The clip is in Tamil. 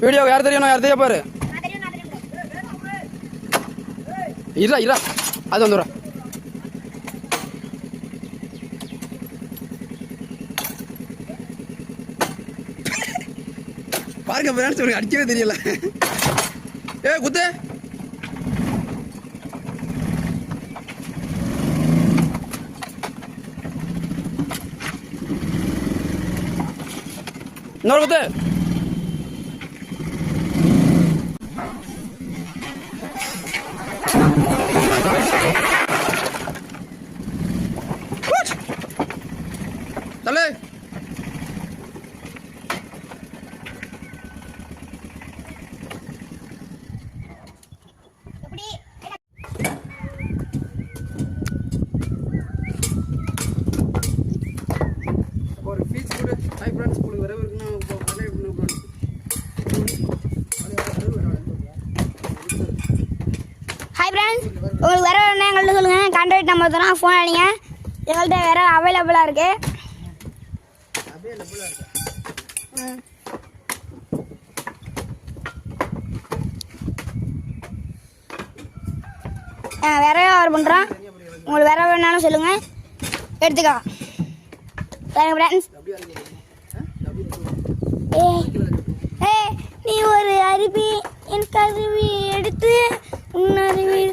வீடியோ யார் தெரியும் யார் தெரியும் பாரு. இரா இரா அது வந்துடுறா. பாருங்க ஃப்ரெண்ட்ஸ், உனக்கு அடிக்கவே தெரியல. ஏ குத்து. இன்னொரு குத்து. தலை ஒரு பீச் கூட. ஹாய் ஃப்ரெண்ட்ஸ், உங்களுக்கு வரவே இருக்குன்னா ஹாய் ஃப்ரெண்ட்ஸ், உங்களுக்கு வேறு வேணுன்னா எங்கள்கிட்ட சொல்லுங்கள். கான்டாக்ட் நம்பர் தரோம், ஃபோன் அடிங்க. எங்கள்கிட்ட வேறு அவைலபிளாக இருக்குது. வேறு ஆர்டர் பண்ணுறோம். உங்களுக்கு வேறு வேணாலும் சொல்லுங்கள், எடுத்துக்கலாம். வேறு ஃப்ரெண்ட்ஸ், நீ ஒரு அருவி என் கருவி எடுத்து உன் அருவி